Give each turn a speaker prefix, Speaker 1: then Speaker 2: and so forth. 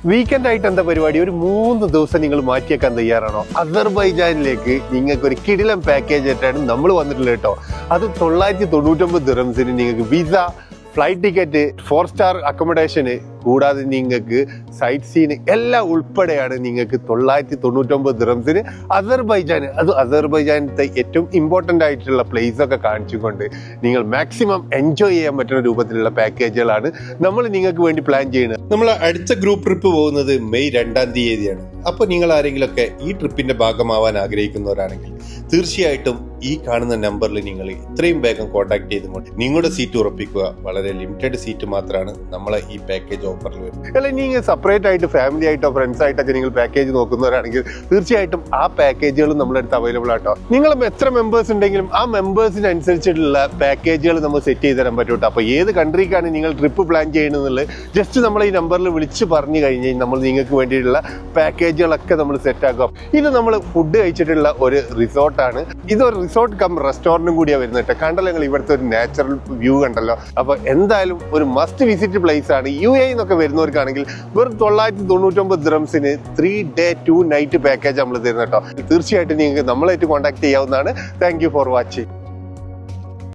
Speaker 1: Weekend ആയിട്ട് എന്താ പരിപാടി? ഒരു 3 ദിവസം നിങ്ങൾ മാറ്റിയേക്കാൻ തയ്യാറാണോ? അസർബൈജാനിലേക്ക് നിങ്ങൾക്ക് ഒരു കിടിലൻ പാക്കേജ് ആയിട്ടാണ് നമ്മൾ വന്നിട്ടുള്ളത് കേട്ടോ. അത് 999 ദിർഹംസിന് നിങ്ങൾക്ക് വിസ, ഫ്ലൈറ്റ് ടിക്കറ്റ്, 4 സ്റ്റാർ അക്കോമഡേഷന്, കൂടാതെ നിങ്ങൾക്ക് സൈറ്റ് സീന് എല്ലാം ഉൾപ്പെടെയാണ് നിങ്ങൾക്ക് 999 ദിർഹംസിന് അസർബൈജാനത്തെ ഏറ്റവും ഇമ്പോർട്ടൻ്റ് ആയിട്ടുള്ള പ്ലേസ് ഒക്കെ കാണിച്ചുകൊണ്ട് നിങ്ങൾ മാക്സിമം എൻജോയ് ചെയ്യാൻ പറ്റുന്ന രൂപത്തിലുള്ള പാക്കേജുകളാണ് നമ്മൾ നിങ്ങൾക്ക് വേണ്ടി പ്ലാൻ ചെയ്യുന്നത്. നമ്മൾ അടുത്ത ഗ്രൂപ്പ് ട്രിപ്പ് പോകുന്നത് മെയ് 2-ാം തീയതിയാണ്. അപ്പോൾ നിങ്ങൾ ആരെങ്കിലുമൊക്കെ ഈ ട്രിപ്പിന്റെ ഭാഗമാവാൻ ആഗ്രഹിക്കുന്നവരാണെങ്കിൽ തീർച്ചയായിട്ടും ഈ കാണുന്ന നമ്പറിൽ നിങ്ങൾ ഇത്രയും വേഗം കോൺടാക്ട് ചെയ്തുകൊണ്ട് നിങ്ങളുടെ സീറ്റ് ഉറപ്പിക്കുക. വളരെ ലിമിറ്റഡ് സീറ്റ് മാത്രമാണ് നമ്മളെ ഈ പാക്കേജ് ഓഫറിൽ വരുന്നത്. അല്ലെങ്കിൽ നിങ്ങൾ സെപ്പറേറ്റ് ആയിട്ട് ഫാമിലി ആയിട്ടോ ഫ്രണ്ട്സ് ആയിട്ടൊക്കെ നിങ്ങൾ പാക്കേജ് നോക്കുന്നവരാണെങ്കിൽ തീർച്ചയായിട്ടും ആ പാക്കേജുകളും നമ്മുടെ അടുത്ത് അവൈലബിൾ ആട്ടോ. നിങ്ങൾ എത്ര മെമ്പേഴ്സ് ഉണ്ടെങ്കിലും ആ മെമ്പേഴ്സിനനുസരിച്ചിട്ടുള്ള പാക്കേജുകൾ നമ്മൾ സെറ്റ് ചെയ്ത് തരാൻ പറ്റും. അപ്പോൾ ഏത് കൺട്രിക്കാണ് നിങ്ങൾ ട്രിപ്പ് പ്ലാൻ ചെയ്യണമെന്നുള്ളത് ജസ്റ്റ് നമ്മൾ ഈ നമ്പറിൽ വിളിച്ച് പറഞ്ഞു കഴിഞ്ഞാൽ നമ്മൾ നിങ്ങൾക്ക് വേണ്ടിയിട്ടുള്ള പാക്കേജുകളൊക്കെ നമ്മൾ സെറ്റ് ആക്കാം. ഇത് നമ്മൾ ഫുഡ് കഴിച്ചിട്ടുള്ള ഒരു റിസോർട്ടാണ്. ഇതൊരു റിസോർട്ട് കം റെസ്റ്റോറൻറ്റും കൂടിയാണ് വരുന്നത്. കണ്ടല്ലോ നിങ്ങൾ ഇവിടുത്തെ ഒരു നാച്ചുറൽ വ്യൂ കണ്ടല്ലോ. അപ്പോൾ എന്തായാലും ഒരു മസ്റ്റ് വിസിറ്റ് പ്ലേസ് ആണ്. UAE എന്നൊക്കെ വരുന്നവർക്കാണെങ്കിൽ വെറും 999 ദിർഹംസിന് 3 ഡേ 2 നൈറ്റ് പാക്കേജ് നമ്മൾ തരുന്നത് കേട്ടോ. തീർച്ചയായിട്ടും നിങ്ങൾക്ക് നമ്മളായിട്ട് കോൺടാക്ട് ചെയ്യാവുന്നതാണ്. Thank you for watching.